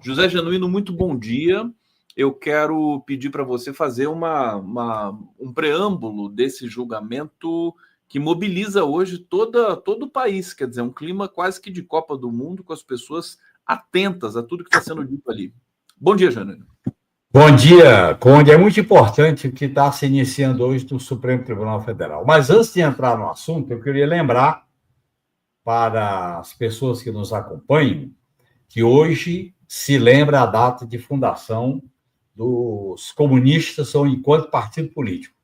José Genuíno, muito bom dia. Eu quero pedir para você fazer um preâmbulo desse julgamento que mobiliza hoje todo o país, quer dizer, um clima quase que de Copa do Mundo, com as pessoas atentas a tudo que está sendo dito ali. Bom dia, Genuíno. Bom dia, Conde. É muito importante o que está se iniciando hoje no Supremo Tribunal Federal. Mas antes de entrar no assunto, eu queria lembrar para as pessoas que nos acompanham que hoje se lembra a data de fundação dos comunistas ou enquanto partido político.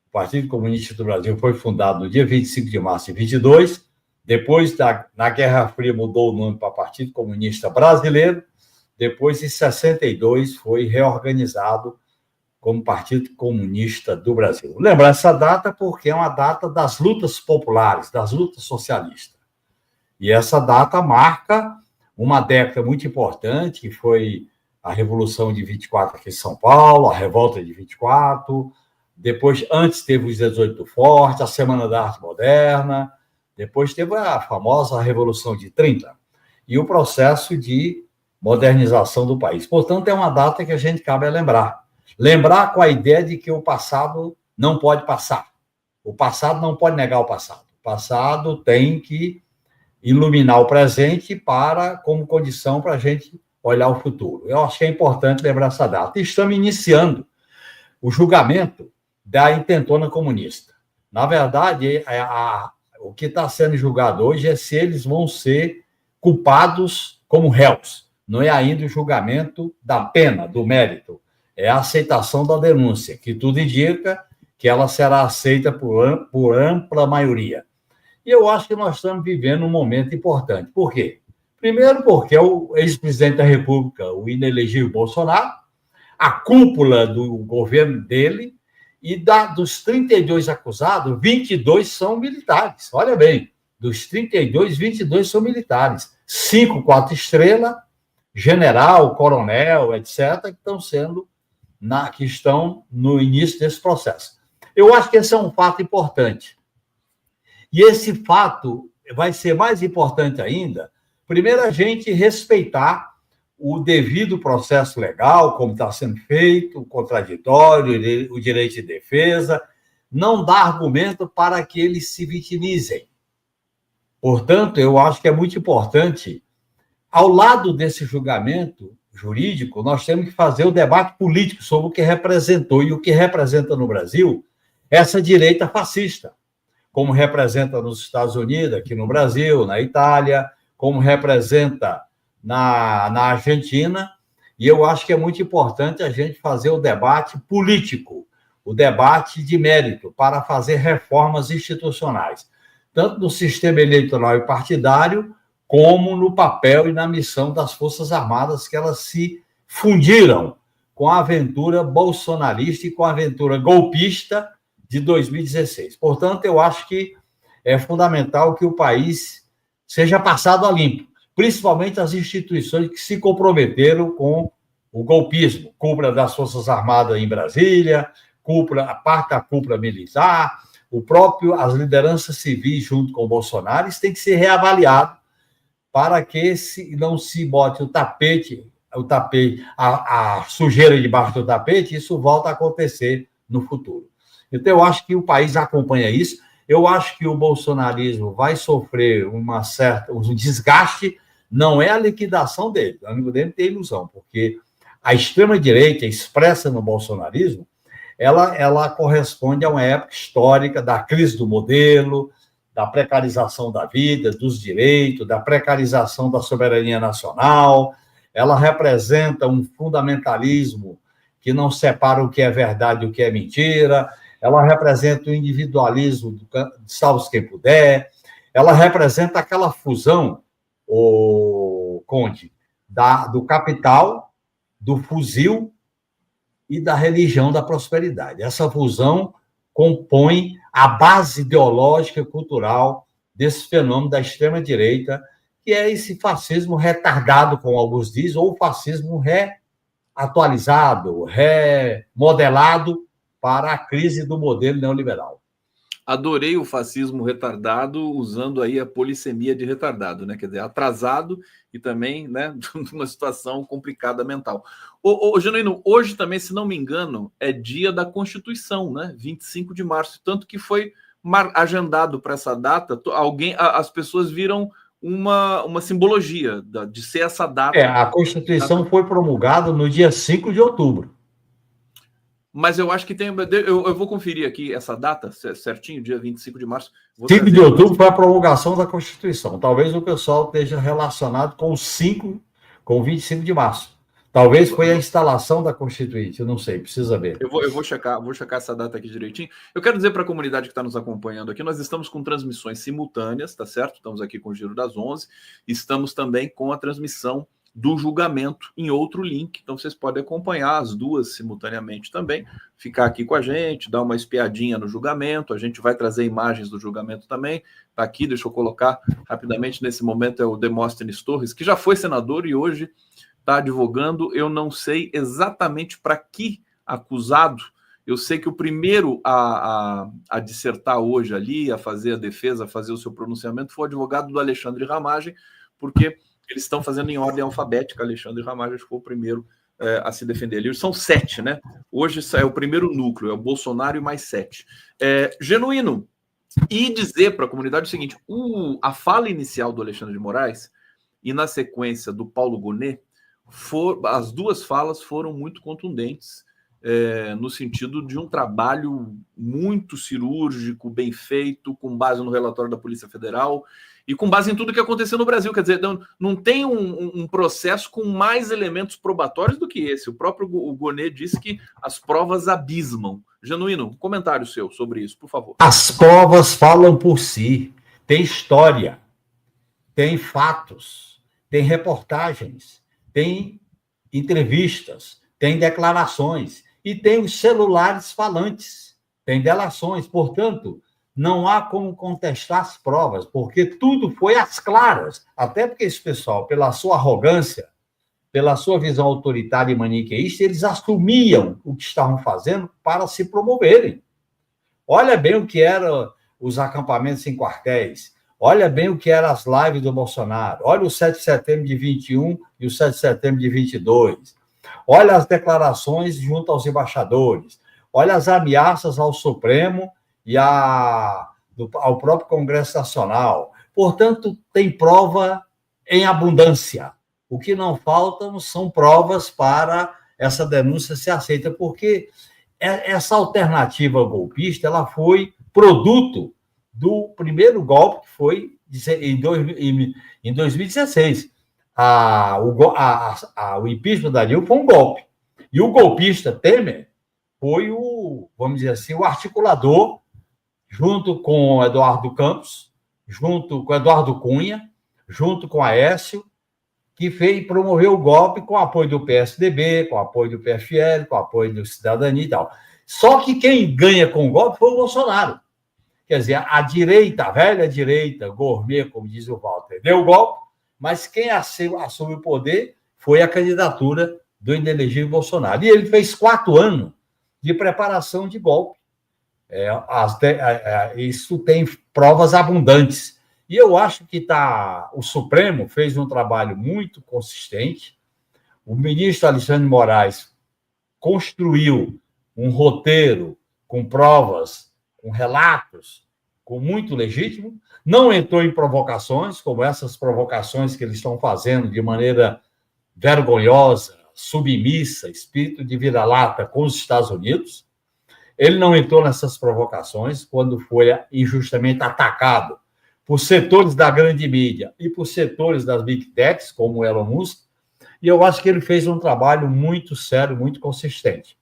O Partido Comunista do Brasil foi fundado no dia 25 de março de 22, depois, na Guerra Fria, mudou o nome para Partido Comunista Brasileiro, depois, em 62, foi reorganizado como Partido Comunista do Brasil. Lembrar essa data porque é uma data das lutas populares, das lutas socialistas. E essa data marca uma década muito importante, que foi a Revolução de 24 aqui em São Paulo, a Revolta de 24, depois, antes teve os 18 Forte, a Semana da Arte Moderna, depois teve a famosa Revolução de 30 e o processo de modernização do país. Portanto, é uma data que a gente cabe a lembrar. Lembrar com a ideia de que o passado não pode passar. O passado não pode negar o passado. O passado tem que iluminar o presente como condição para a gente olhar o futuro. Eu acho que é importante lembrar essa data. Estamos iniciando o julgamento da intentona comunista. Na verdade, o que está sendo julgado hoje é se eles vão ser culpados como réus. Não é ainda o julgamento da pena, do mérito. É a aceitação da denúncia, que tudo indica que ela será aceita por ampla maioria. E eu acho que nós estamos vivendo um momento importante. Por quê? Primeiro, porque é o ex-presidente da República, o inelegível Bolsonaro, a cúpula do governo dele, e dos 32 acusados, 22 são militares. Olha bem, dos 32, 22 são militares. 5, 4 estrelas, general, coronel, etc., que estão no início desse processo. Eu acho que esse é um fato importante. E esse fato vai ser mais importante ainda, primeiro, a gente respeitar o devido processo legal, como está sendo feito, o contraditório, o direito de defesa, não dar argumento para que eles se vitimizem. Portanto, eu acho que é muito importante, ao lado desse julgamento jurídico, nós temos que fazer o debate político sobre o que representou e o que representa no Brasil essa direita fascista, como representa nos Estados Unidos, aqui no Brasil, na Itália, como representa na Argentina, e eu acho que é muito importante a gente fazer o debate político, o debate de mérito, para fazer reformas institucionais, tanto no sistema eleitoral e partidário, como no papel e na missão das Forças Armadas, que elas se fundiram com a aventura bolsonarista e com a aventura golpista de 2016. Portanto, eu acho que é fundamental que o país seja passado a limpo, principalmente as instituições que se comprometeram com o golpismo, cúpula das Forças Armadas em Brasília, a parte da cúpula militar, as lideranças civis junto com o Bolsonaro, isso tem que ser reavaliado para que não se bote a sujeira debaixo do tapete, e isso volta a acontecer no futuro. Então, eu acho que o país acompanha isso. Eu acho que o bolsonarismo vai sofrer um desgaste, não é a liquidação dele. O amigo dele tem ilusão, porque a extrema-direita expressa no bolsonarismo, ela corresponde a uma época histórica da crise do modelo, da precarização da vida, dos direitos, da precarização da soberania nacional. Ela representa um fundamentalismo que não separa o que é verdade e o que é mentira. Ela representa o individualismo do salve-se quem puder. Ela representa aquela fusão, Conde, do capital, do fuzil e da religião da prosperidade. Essa fusão compõe a base ideológica e cultural desse fenômeno da extrema-direita, que é esse fascismo retardado, como alguns dizem, ou fascismo reatualizado, remodelado para a crise do modelo neoliberal. Adorei o fascismo retardado, usando aí a polissemia de retardado, né? Quer dizer, atrasado e também, né, numa situação complicada mental. Ô, Genuíno, hoje também, se não me engano, é dia da Constituição, né? 25 de março, tanto que foi agendado para essa data, as pessoas viram uma simbologia de ser essa data. A Constituição foi promulgada no dia 5 de outubro. Mas eu acho que tem. Eu vou conferir aqui essa data certinho, dia 25 de março. 5 de outubro foi a promulgação da Constituição. Talvez o pessoal esteja relacionado com o 25 de março. Talvez foi a instalação da Constituinte, eu não sei, precisa ver. Eu vou checar essa data aqui direitinho. Eu quero dizer para a comunidade que está nos acompanhando aqui, nós estamos com transmissões simultâneas, tá certo? Estamos aqui com o Giro das 11, estamos também com a transmissão do julgamento em outro link, então vocês podem acompanhar as duas simultaneamente também, ficar aqui com a gente, dar uma espiadinha no julgamento, a gente vai trazer imagens do julgamento também, tá aqui, deixa eu colocar rapidamente, nesse momento é o Demóstenes Torres, que já foi senador e hoje está advogando, eu não sei exatamente para que acusado, eu sei que o primeiro a dissertar hoje ali, a fazer a defesa, a fazer o seu pronunciamento, foi o advogado do Alexandre Ramagem, porque eles estão fazendo em ordem alfabética. Alexandre Ramagem foi o primeiro a se defender. Eles são 7, né? Hoje é o primeiro núcleo, é o Bolsonaro e mais 7. Genuíno, e dizer para a comunidade o seguinte, a fala inicial do Alexandre de Moraes e na sequência do Paulo Gonet, as duas falas foram muito contundentes, no sentido de um trabalho muito cirúrgico, bem feito, com base no relatório da Polícia Federal e com base em tudo que aconteceu no Brasil. Quer dizer, não tem um processo com mais elementos probatórios do que esse. O próprio Gonet disse que as provas abismam. Genuíno, comentário seu sobre isso, por favor. As provas falam por si. Tem história, tem fatos, tem reportagens, tem entrevistas, tem declarações e tem os celulares falantes, tem delações. Portanto, não há como contestar as provas, porque tudo foi às claras. Até porque esse pessoal, pela sua arrogância, pela sua visão autoritária e maniqueísta, eles assumiam o que estavam fazendo para se promoverem. Olha bem o que eram os acampamentos em quartéis, olha bem o que eram as lives do Bolsonaro, olha o 7 de setembro de 21 e o 7 de setembro de 22, olha as declarações junto aos embaixadores, olha as ameaças ao Supremo e ao próprio Congresso Nacional. Portanto, tem prova em abundância. O que não faltam são provas para essa denúncia ser aceita, porque essa alternativa golpista ela foi produto do primeiro golpe, que foi em 2016. O impeachment da Dilma foi um golpe. E o golpista Temer foi vamos dizer assim, o articulador, junto com o Eduardo Campos, junto com o Eduardo Cunha, junto com Aécio, que promoveu o golpe com o apoio do PSDB, com o apoio do PFL, com o apoio do Cidadania e tal. Só que quem ganha com o golpe foi o Bolsonaro. Quer dizer, a direita, a velha direita, gourmet, como diz o Walter, deu o golpe, mas quem assume o poder foi a candidatura do inelegível Bolsonaro. E ele fez 4 anos de preparação de golpe. Isso tem provas abundantes. E eu acho que o Supremo fez um trabalho muito consistente. O ministro Alexandre de Moraes construiu um roteiro com provas, com relatos, muito legítimo. Não entrou em provocações, como essas provocações que eles estão fazendo de maneira vergonhosa, submissa, espírito de vira-lata com os Estados Unidos. Ele não entrou nessas provocações quando foi injustamente atacado por setores da grande mídia e por setores das big techs, como o Elon Musk, e eu acho que ele fez um trabalho muito sério, muito consistente.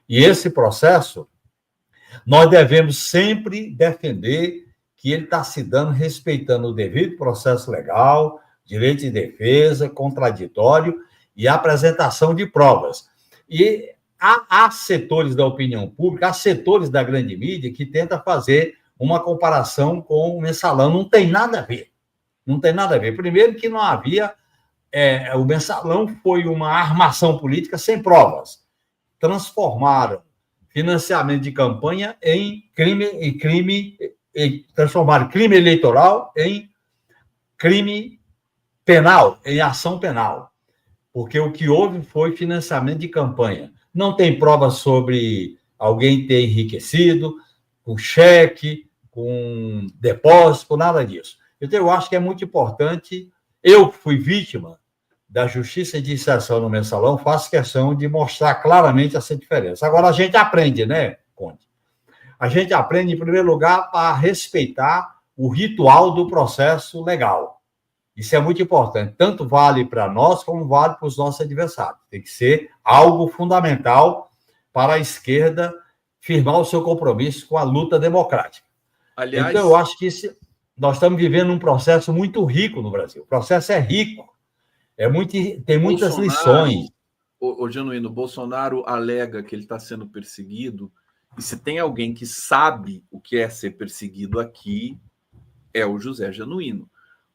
E esse processo, nós devemos sempre defender que ele está se dando respeitando o devido processo legal, direito de defesa, contraditório e apresentação de provas. E há setores da opinião pública, há setores da grande mídia que tentam fazer uma comparação com o Mensalão. Não tem nada a ver. Não tem nada a ver. Primeiro que não havia... o Mensalão foi uma armação política sem provas. Transformaram financiamento de campanha em crime, transformar crime eleitoral em crime penal, em ação penal. Porque o que houve foi financiamento de campanha. Não tem prova sobre alguém ter enriquecido, com cheque, com depósito, nada disso. Então, eu acho que é muito importante. Eu fui vítima da Justiça de Inserção no Mensalão, faço questão de mostrar claramente essa diferença. Agora, a gente aprende, né, Conde? A gente aprende, em primeiro lugar, a respeitar o ritual do processo legal. Isso é muito importante. Tanto vale para nós, como vale para os nossos adversários. Tem que ser algo fundamental para a esquerda firmar o seu compromisso com a luta democrática. Aliás, então, eu acho que nós estamos vivendo um processo muito rico no Brasil. O processo é rico. Tem muitas lições. O Genuíno, Bolsonaro alega que ele está sendo perseguido, e se tem alguém que sabe o que é ser perseguido aqui, é o José Genuíno.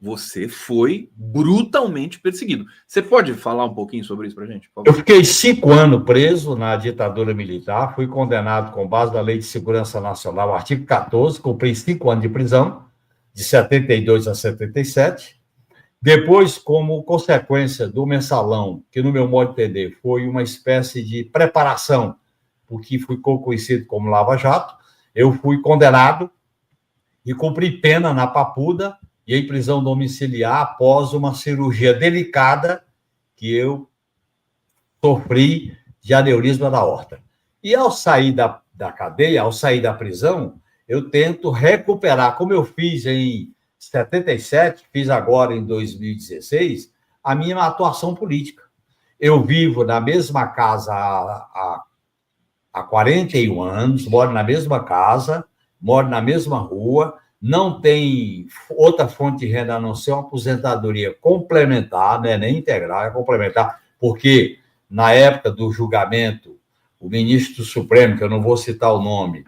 Você foi brutalmente perseguido. Você pode falar um pouquinho sobre isso para a gente, por favor? Eu fiquei 5 anos preso na ditadura militar, fui condenado com base na Lei de Segurança Nacional, artigo 14, cumpri 5 anos de prisão, de 72 a 77. Depois, como consequência do mensalão, que no meu modo de entender foi uma espécie de preparação, porque ficou conhecido como Lava Jato, eu fui condenado e cumpri pena na Papuda e em prisão domiciliar após uma cirurgia delicada que eu sofri de aneurisma da aorta. E ao sair da cadeia, ao sair da prisão, eu tento recuperar, como eu fiz em 77, fiz agora em 2016, a minha atuação política. Eu vivo na mesma casa há 41 anos, moro na mesma casa, moro na mesma rua, não tem outra fonte de renda a não ser uma aposentadoria complementar, né, nem integral, é complementar, porque na época do julgamento, o ministro do Supremo, que eu não vou citar o nome,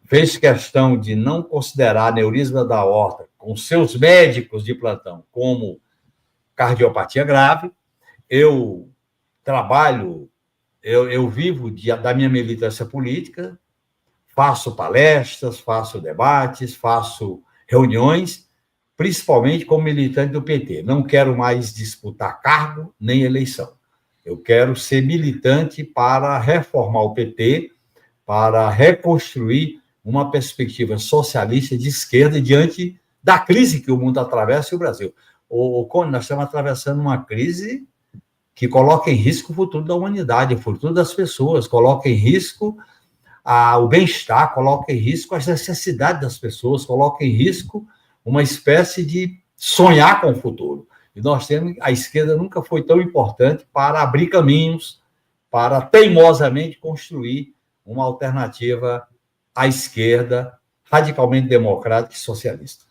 fez questão de não considerar aneurisma da aorta com seus médicos de plantão como cardiopatia grave. Eu trabalho, eu vivo da minha militância política, faço palestras, faço debates, faço reuniões, principalmente como militante do PT. Não quero mais disputar cargo nem eleição. Eu quero ser militante para reformar o PT, para reconstruir uma perspectiva socialista de esquerda diante da crise que o mundo atravessa e o Brasil. Conde, nós estamos atravessando uma crise que coloca em risco o futuro da humanidade, o futuro das pessoas, coloca em risco o bem-estar, coloca em risco as necessidades das pessoas, coloca em risco uma espécie de sonhar com o futuro. E nós temos, a esquerda nunca foi tão importante para abrir caminhos, para teimosamente construir uma alternativa à esquerda, radicalmente democrática e socialista.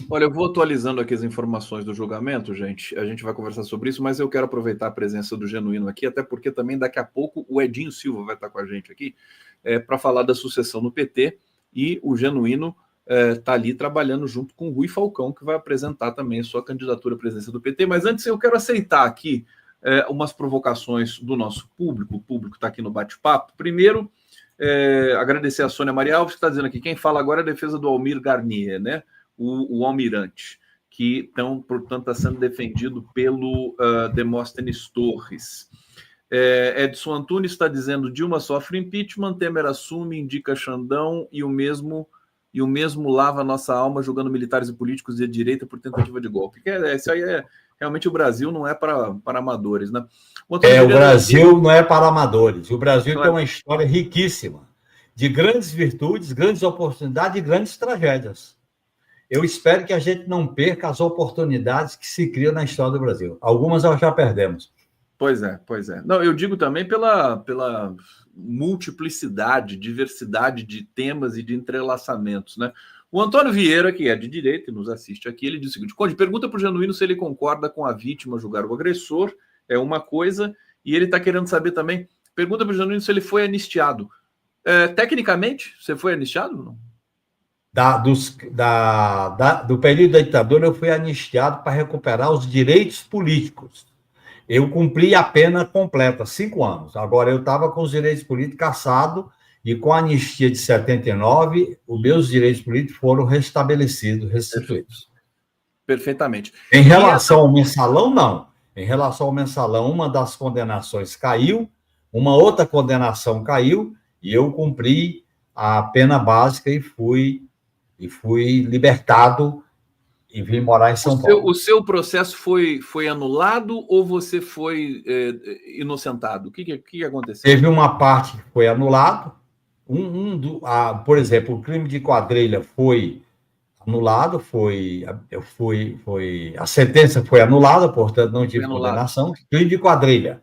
Olha, eu vou atualizando aqui as informações do julgamento, gente. A gente vai conversar sobre isso, mas eu quero aproveitar a presença do Genuíno aqui, até porque também daqui a pouco o Edinho Silva vai estar com a gente aqui para falar da sucessão no PT, e o Genuíno está ali trabalhando junto com o Rui Falcão, que vai apresentar também a sua candidatura à presidência do PT. Mas antes eu quero aceitar aqui umas provocações do nosso público. O público está aqui no bate-papo. Primeiro, agradecer a Sônia Maria Alves, que está dizendo aqui, quem fala agora é a defesa do Almir Garnier, né? O almirante, que então, portanto, está sendo defendido pelo Demóstenes Torres. Edson Antunes está dizendo: Dilma sofre impeachment, Temer assume, indica Xandão e o mesmo lava a nossa alma jogando militares e políticos de direita por tentativa de golpe. Isso aí realmente o Brasil não é para amadores, né? O Brasil não é para amadores. O Brasil tem uma história riquíssima de grandes virtudes, grandes oportunidades e grandes tragédias. Eu espero que a gente não perca as oportunidades que se criam na história do Brasil. Algumas nós já perdemos. Pois é. Não, eu digo também pela multiplicidade, diversidade de temas e de entrelaçamentos, né? O Antônio Vieira, que é de direita e nos assiste aqui, ele diz o seguinte: Conde, pergunta para o Genuíno se ele concorda com a vítima julgar o agressor, é uma coisa, e ele está querendo saber também, pergunta para o Genuíno se ele foi anistiado. Tecnicamente, você foi anistiado ou não? Do período da ditadura, eu fui anistiado para recuperar os direitos políticos. Eu cumpri a pena completa, 5 anos. Agora, eu estava com os direitos políticos cassados e com a anistia de 79, os meus direitos políticos foram restabelecidos, restituídos. Perfeitamente. Em relação ao mensalão, não. Em relação ao mensalão, uma das condenações caiu, uma outra condenação caiu, e eu cumpri a pena básica e fui libertado e vim morar em São Paulo. O seu processo foi anulado ou você foi inocentado? O que aconteceu? Teve uma parte que foi anulado. Por exemplo, o crime de quadrilha foi anulado, a sentença foi anulada, portanto, não tive condenação. Crime de quadrilha.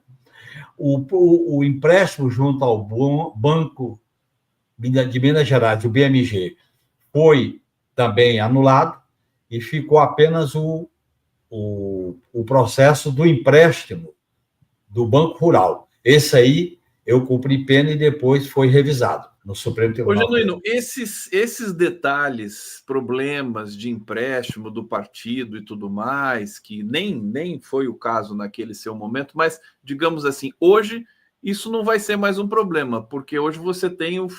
O empréstimo junto ao Banco de Minas Gerais, o BMG, foi também anulado e ficou apenas o processo do empréstimo do Banco Rural. Esse aí eu cumpri pena e depois foi revisado no Supremo Tribunal. Ô, Genuíno, esses detalhes, problemas de empréstimo do partido e tudo mais, que nem foi o caso naquele seu momento, mas, digamos assim, hoje isso não vai ser mais um problema, porque hoje você tem o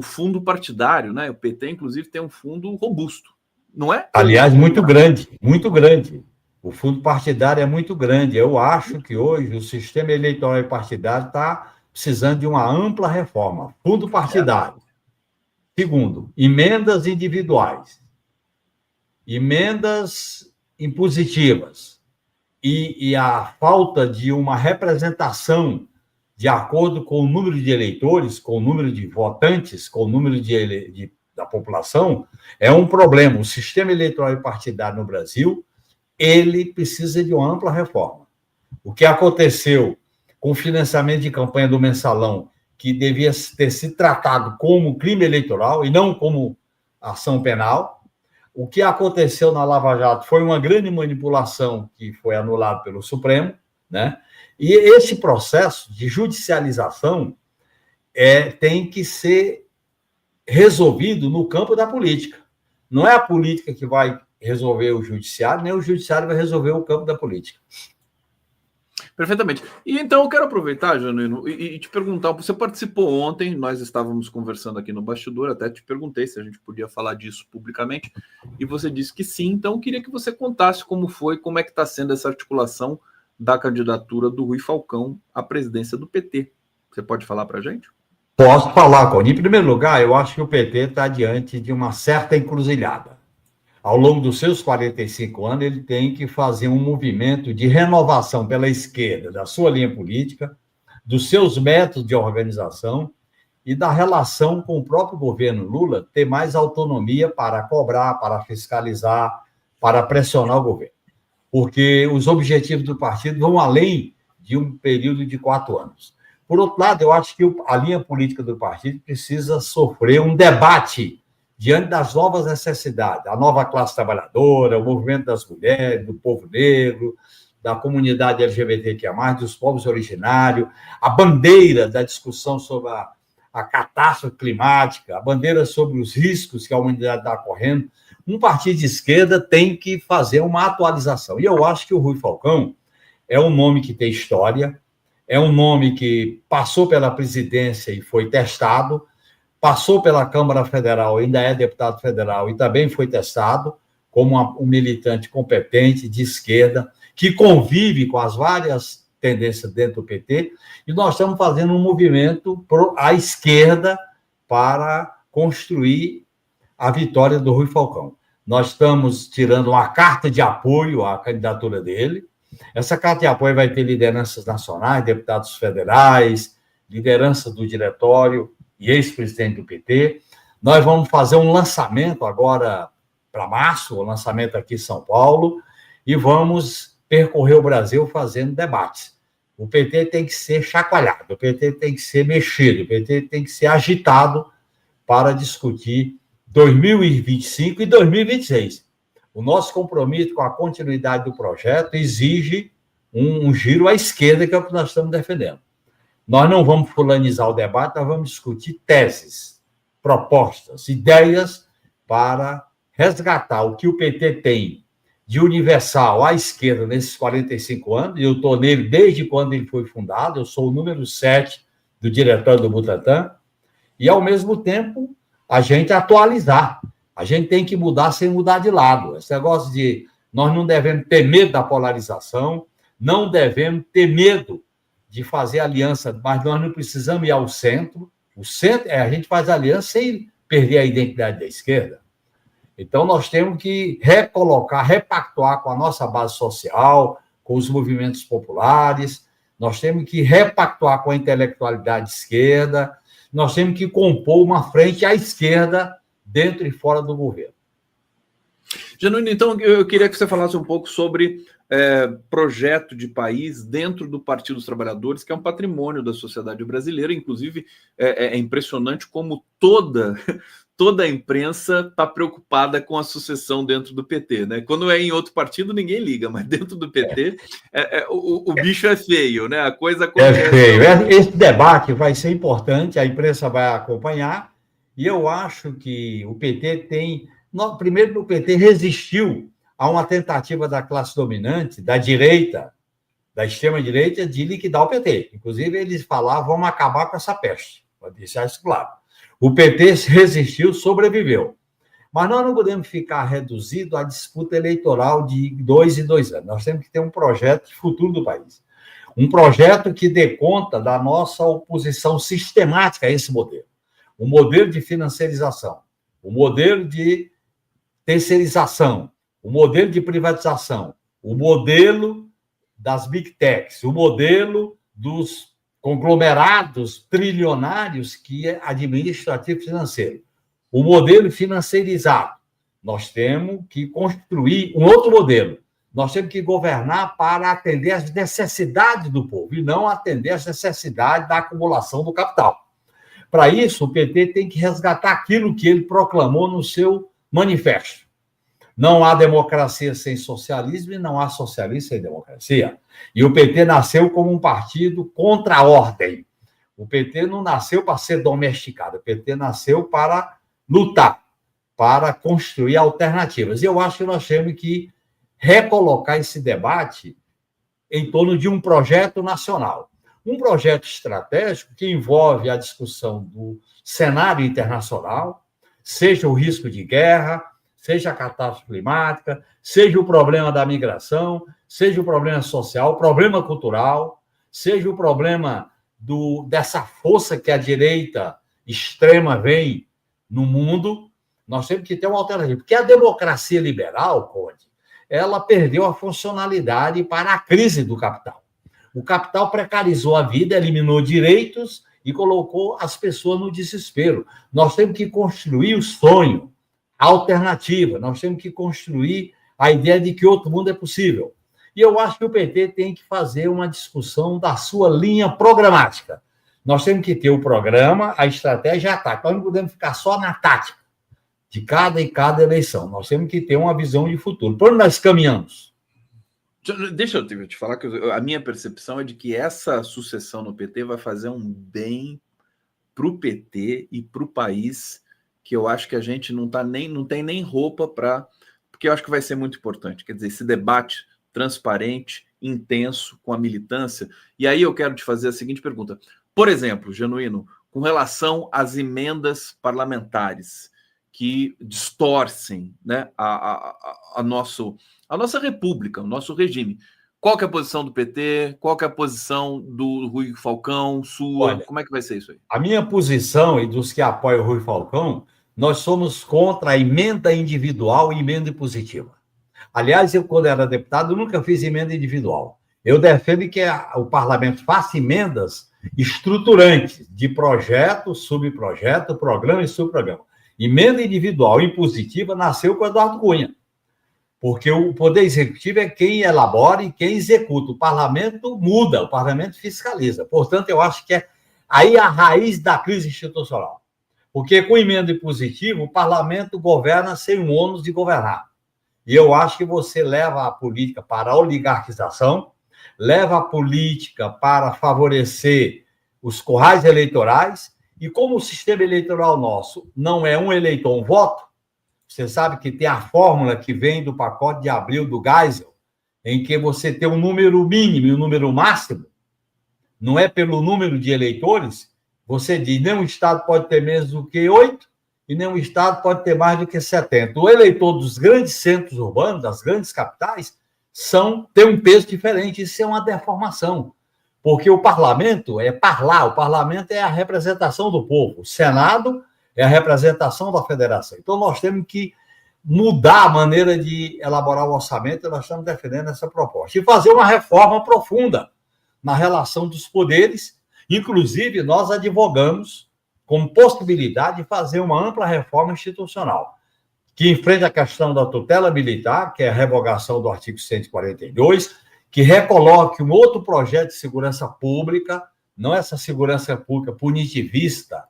fundo partidário, né? O PT, inclusive, tem um fundo robusto, não é? Aliás, muito grande, muito grande. O fundo partidário é muito grande. Eu acho que hoje o sistema eleitoral e partidário está precisando de uma ampla reforma. Fundo partidário. Segundo, emendas individuais, emendas impositivas e a falta de uma representação de acordo com o número de eleitores, com o número de votantes, com o número da população, é um problema. O sistema eleitoral e partidário no Brasil, ele precisa de uma ampla reforma. O que aconteceu com o financiamento de campanha do mensalão, que devia ter sido tratado como crime eleitoral e não como ação penal. O que aconteceu na Lava Jato foi uma grande manipulação que foi anulada pelo Supremo, né? E esse processo de judicialização tem que ser resolvido no campo da política. Não é a política que vai resolver o judiciário, nem o judiciário vai resolver o campo da política. Perfeitamente. E então eu quero aproveitar, Genuíno, e te perguntar, você participou ontem, nós estávamos conversando aqui no bastidor, até te perguntei se a gente podia falar disso publicamente, e você disse que sim, então eu queria que você contasse como foi, como é que está sendo essa articulação da candidatura do Rui Falcão à presidência do PT. Você pode falar para a gente? Posso falar, Coni. Em primeiro lugar, eu acho que o PT está diante de uma certa encruzilhada. Ao longo dos seus 45 anos, ele tem que fazer um movimento de renovação pela esquerda da sua linha política, dos seus métodos de organização e da relação com o próprio governo Lula, ter mais autonomia para cobrar, para fiscalizar, para pressionar o governo. Porque os objetivos do partido vão além de um período de 4 anos. Por outro lado, eu acho que a linha política do partido precisa sofrer um debate diante das novas necessidades, a nova classe trabalhadora, o movimento das mulheres, do povo negro, da comunidade LGBTQIA+, dos povos originários, a bandeira da discussão sobre a catástrofe climática, a bandeira sobre os riscos que a humanidade está correndo. Um partido de esquerda tem que fazer uma atualização. E eu acho que o Rui Falcão é um nome que tem história, é um nome que passou pela presidência e foi testado, passou pela Câmara Federal, ainda é deputado federal e também foi testado como um militante competente de esquerda, que convive com as várias tendências dentro do PT, e nós estamos fazendo um movimento à esquerda para construir a vitória do Rui Falcão. Nós estamos tirando uma carta de apoio à candidatura dele. Essa carta de apoio vai ter lideranças nacionais, deputados federais, liderança do diretório e ex-presidente do PT. Nós vamos fazer um lançamento agora para março, o lançamento aqui em São Paulo, e vamos percorrer o Brasil fazendo debates. O PT tem que ser chacoalhado, o PT tem que ser mexido, o PT tem que ser agitado para discutir 2025 e 2026. O nosso compromisso com a continuidade do projeto exige um giro à esquerda, que é o que nós estamos defendendo. Nós não vamos fulanizar o debate, nós vamos discutir teses, propostas, ideias para resgatar o que o PT tem de universal à esquerda nesses 45 anos, e eu estou nele desde quando ele foi fundado, eu sou o número 7 do diretório do Butantan, e, ao mesmo tempo, a gente atualizar. A gente tem que mudar sem mudar de lado. Esse negócio de nós não devemos ter medo da polarização, não devemos ter medo de fazer aliança, mas nós não precisamos ir ao centro. O centro, a gente faz aliança sem perder a identidade da esquerda. Então, nós temos que recolocar, repactuar com a nossa base social, com os movimentos populares, nós temos que repactuar com a intelectualidade esquerda, nós temos que compor uma frente à esquerda dentro e fora do governo. Genuíno, então, eu queria que você falasse um pouco sobre projeto de país dentro do Partido dos Trabalhadores, que é um patrimônio da sociedade brasileira. Inclusive, é impressionante como toda a imprensa está preocupada com a sucessão dentro do PT, né? Quando é em outro partido, ninguém liga, mas dentro do PT, o bicho é feio, né? A coisa acontece... É feio. Esse debate vai ser importante, a imprensa vai acompanhar, e eu acho que o PT tem... Primeiro, o PT resistiu a uma tentativa da classe dominante, da direita, da extrema-direita, de liquidar o PT. Inclusive, eles falavam, vamos acabar com essa peste. Vou deixar isso claro. O PT resistiu, sobreviveu. Mas nós não podemos ficar reduzido à disputa eleitoral de 2 em 2 anos. Nós temos que ter um projeto de futuro do país. Um projeto que dê conta da nossa oposição sistemática a esse modelo. O modelo de financiarização, o modelo de terceirização, o modelo de privatização, o modelo das big techs, o modelo dos conglomerados trilionários que administram ativo financeiro, o modelo financeirizado. Nós temos que construir um outro modelo. Nós temos que governar para atender às necessidades do povo e não atender às necessidades da acumulação do capital. Para isso, o PT tem que resgatar aquilo que ele proclamou no seu manifesto. Não há democracia sem socialismo e não há socialismo sem democracia. E o PT nasceu como um partido contra a ordem. O PT não nasceu para ser domesticado, o PT nasceu para lutar, para construir alternativas. E eu acho que nós temos que recolocar esse debate em torno de um projeto nacional. Um projeto estratégico que envolve a discussão do cenário internacional, seja o risco de guerra, seja a catástrofe climática, seja o problema da migração, seja o problema social, o problema cultural, seja o problema dessa força que a direita extrema vem no mundo. Nós temos que ter uma alternativa. Porque a democracia liberal, Conde, ela perdeu a funcionalidade para a crise do capital. O capital precarizou a vida, eliminou direitos e colocou as pessoas no desespero. Nós temos que construir o sonho, a alternativa. Nós temos que construir a ideia de que outro mundo é possível. E eu acho que o PT tem que fazer uma discussão da sua linha programática. Nós temos que ter o programa, a estratégia e a tática. Nós não podemos ficar só na tática de cada eleição. Nós temos que ter uma visão de futuro. Para onde nós caminhamos? Deixa eu te falar que a minha percepção é de que essa sucessão no PT vai fazer um bem para o PT e para o país, que eu acho que a gente não tem nem roupa para... Porque eu acho que vai ser muito importante. Quer dizer, esse debate transparente, intenso, com a militância. E aí eu quero te fazer a seguinte pergunta. Por exemplo, Genuíno, com relação às emendas parlamentares que distorcem, né, a nossa república, o nosso regime. Qual que é a posição do PT? Qual que é a posição do Rui Falcão, sua? Olha, como é que vai ser isso aí? A minha posição e dos que apoiam o Rui Falcão, nós somos contra a emenda individual e emenda impositiva. Aliás, eu, quando era deputado, nunca fiz emenda individual. Eu defendo que o parlamento faça emendas estruturantes de projeto, subprojeto, programa e subprograma. Emenda individual e impositiva nasceu com o Eduardo Cunha, porque o Poder Executivo é quem elabora e quem executa. O parlamento muda, o parlamento fiscaliza. Portanto, eu acho que é aí a raiz da crise institucional. Porque com emenda impositiva, o parlamento governa sem o ônus de governar. E eu acho que você leva a política para a oligarquização, leva a política para favorecer os currais eleitorais, e como o sistema eleitoral nosso não é um eleitor, um voto, você sabe que tem a fórmula que vem do pacote de abril do Geisel, em que você tem um número mínimo e um número máximo, não é pelo número de eleitores, você diz, nenhum estado pode ter menos do que 8 e nenhum estado pode ter mais do que 70. O eleitor dos grandes centros urbanos, das grandes capitais, tem um peso diferente. Isso é uma deformação, porque o parlamento é parlar, o parlamento é a representação do povo, o Senado é a representação da federação. Então, nós temos que mudar a maneira de elaborar o orçamento, e nós estamos defendendo essa proposta. E fazer uma reforma profunda na relação dos poderes. Inclusive, nós advogamos com possibilidade de fazer uma ampla reforma institucional, que enfrente a questão da tutela militar, que é a revogação do artigo 142, que recoloque um outro projeto de segurança pública, não essa segurança pública punitivista,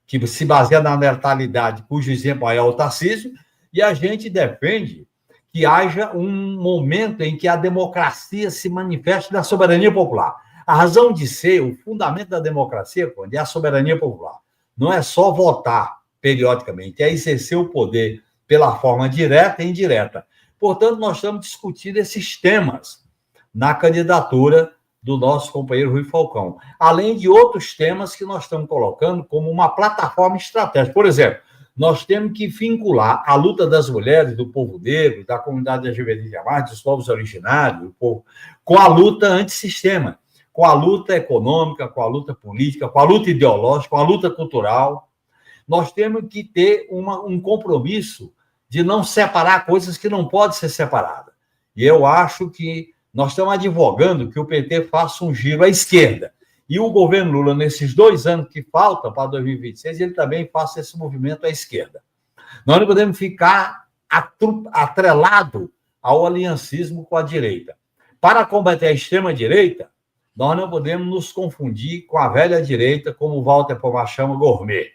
que se baseia na letalidade, cujo exemplo é o Tarcísio, e a gente defende que haja um momento em que a democracia se manifeste na soberania popular. A razão de ser, o fundamento da democracia, Conde, é a soberania popular. Não é só votar periodicamente, é exercer o poder pela forma direta e indireta. Portanto, nós estamos discutindo esses temas na candidatura do nosso companheiro Rui Falcão, além de outros temas que nós estamos colocando como uma plataforma estratégica. Por exemplo, nós temos que vincular a luta das mulheres, do povo negro, da comunidade LGBT+, dos povos originários, do povo, com a luta antissistema, com a luta econômica, com a luta política, com a luta ideológica, com a luta cultural. Nós temos que ter um compromisso de não separar coisas que não podem ser separadas. E eu acho que nós estamos advogando que o PT faça um giro à esquerda. E o governo Lula, nesses 2 anos que faltam para 2026, ele também faça esse movimento à esquerda. Nós não podemos ficar atrelado ao aliancismo com a direita. Para combater a extrema-direita, nós não podemos nos confundir com a velha direita, como o Walter Pomar chama, gourmet.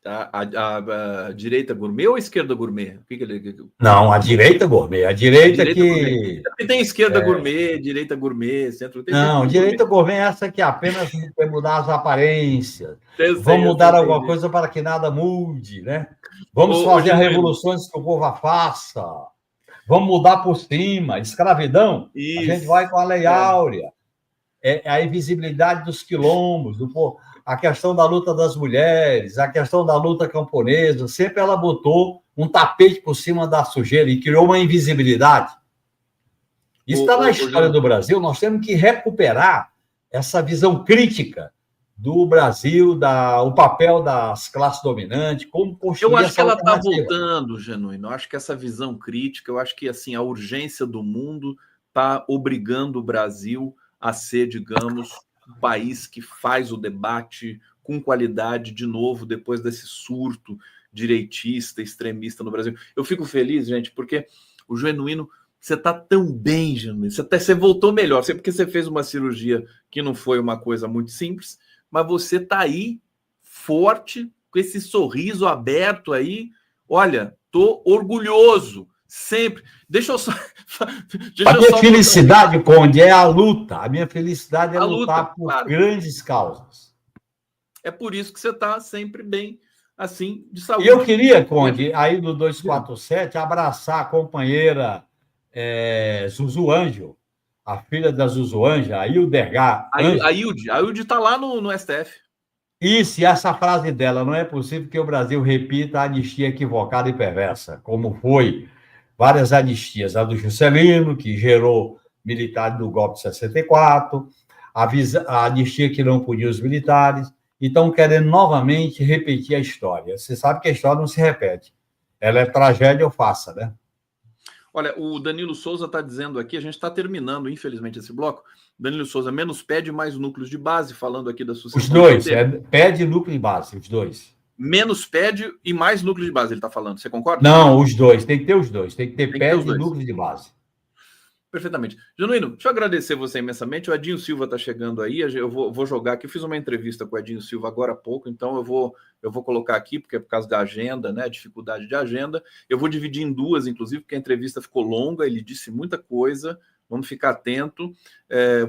A direita gourmet ou a esquerda gourmet? Não, a direita gourmet. A direita que... Gourmet. Tem esquerda gourmet, direita gourmet, centro... Não, direita gourmet é essa que apenas quer mudar as aparências. Vamos mudar alguma coisa para que nada mude, né? Vamos fazer revoluções que o povo faça. Vamos mudar por cima. Escravidão, isso. A gente vai com a Lei Áurea. É a invisibilidade dos quilombos, do povo. A questão da luta das mulheres, a questão da luta camponesa, sempre ela botou um tapete por cima da sujeira e criou uma invisibilidade. Isso está na história do Brasil. Nós temos que recuperar essa visão crítica do Brasil, o papel das classes dominantes, como construir. Eu acho que ela está voltando, Genuíno. Eu acho que essa visão crítica, eu acho que assim, a urgência do mundo está obrigando o Brasil a ser, digamos, um país que faz o debate com qualidade de novo, depois desse surto direitista, extremista no Brasil. Eu fico feliz, gente, porque o Genuíno, você está tão bem, Genuíno, você voltou melhor, porque você fez uma cirurgia que não foi uma coisa muito simples, mas você está aí, forte, com esse sorriso aberto aí. Olha, tô orgulhoso, sempre. Deixa eu só... A minha felicidade, Conde, é a luta. A minha felicidade é lutar por grandes causas. É por isso que você está sempre bem, assim, de saúde. E eu queria, Conde, aí do 247, abraçar a companheira Zuzu Ângel, a filha da Zuzu Ângel, a Hildergar. A Hilde está lá no STF. Isso, e essa frase dela: não é possível que o Brasil repita a anistia equivocada e perversa, como foi várias anistias, a do Juscelino, que gerou militares do golpe de 64, a anistia que não punia os militares, e estão querendo novamente repetir a história. Você sabe que a história não se repete. Ela é tragédia ou farsa, né? Olha, o Danilo Souza está dizendo aqui, a gente está terminando, infelizmente, esse bloco. Danilo Souza, menos PED, mais núcleos de base, falando aqui da sucessão. Os dois, PED e núcleo de base, os dois. Menos PED e mais núcleo de base, ele está falando. Você concorda? Não, os dois. Tem que ter os dois. Tem que ter PED e núcleo de base. Perfeitamente. Genuíno, deixa eu agradecer você imensamente. O Edinho Silva está chegando aí. Eu vou jogar aqui. Eu fiz uma entrevista com o Edinho Silva agora há pouco, então eu vou colocar aqui, porque é por causa da agenda, né? Dificuldade de agenda. Eu vou dividir em duas, inclusive, porque a entrevista ficou longa, ele disse muita coisa. Vamos ficar atento.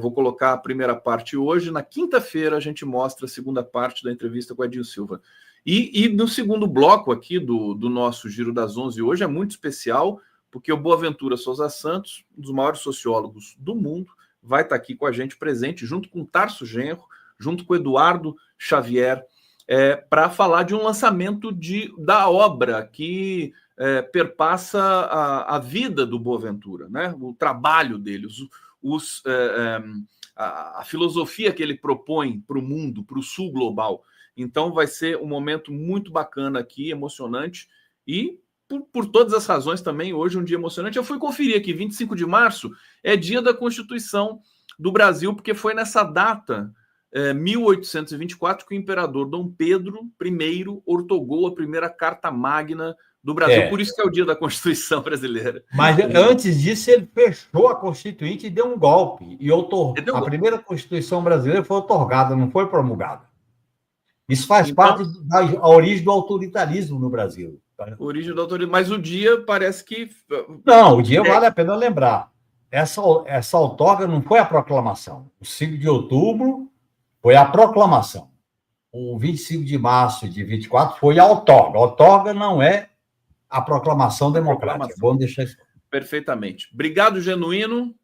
Vou colocar a primeira parte hoje. Na quinta-feira, a gente mostra a segunda parte da entrevista com o Edinho Silva. E no segundo bloco aqui do nosso Giro das 11 hoje é muito especial, porque o Boaventura Souza Santos, um dos maiores sociólogos do mundo, vai estar aqui com a gente presente, junto com Tarso Genro, junto com o Eduardo Xavier, para falar de um lançamento da obra que perpassa a vida do Boaventura, né? O trabalho dele, a filosofia que ele propõe para o mundo, para o sul global. Então vai ser um momento muito bacana aqui, emocionante, e por todas as razões também, hoje um dia emocionante. Eu fui conferir aqui, 25 de março é dia da Constituição do Brasil, porque foi nessa data, 1824, que o imperador Dom Pedro I ortogou a primeira Carta Magna do Brasil. Por isso que é o dia da Constituição brasileira. Mas antes disso, ele fechou a Constituinte e deu um golpe. E a primeira Constituição brasileira foi outorgada, não foi promulgada. Isso faz parte da origem do autoritarismo no Brasil. Origem do autoritarismo. Mas o dia parece que... Não, o dia vale a pena lembrar. Essa outorga não foi a proclamação. O 5 de outubro foi a proclamação. O 25 de março de 24 foi a outorga. A outorga não é a proclamação democrática. Vamos deixar isso. Perfeitamente. Obrigado, Genuíno.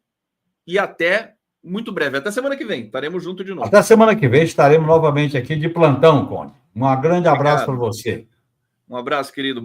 E até muito breve. Até semana que vem. Estaremos juntos de novo. Até semana que vem estaremos novamente aqui de plantão, Conde. Um grande abraço para você. Um abraço, querido. Bom